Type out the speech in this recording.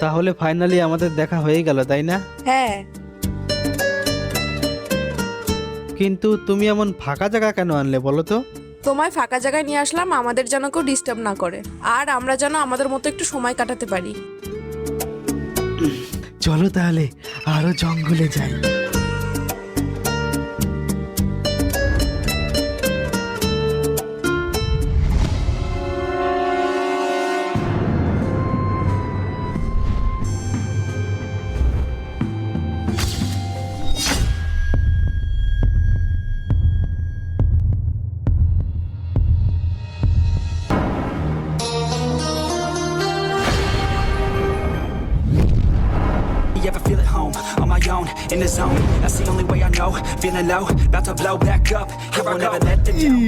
তাহলে ফাইনালি আমাদের দেখা হয়ে গেল, তাই না? হ্যাঁ, কিন্তু তুমি এমন ফাঁকা জায়গা কেন আনলে বলো তো? তোমায় ফাঁকা জায়গায় নিয়ে আসলাম আমাদের যেন কেউ ডিস্টার্ব না করে, আর আমরা যেন আমাদের মতো একটু সময় কাটাতে পারি। চলো তাহলে আরো জঙ্গলে যাই। You ever feel at home, on my own, in the zone? That's the only way I know. Feeling low, about to blow back up. I won't ever let the down.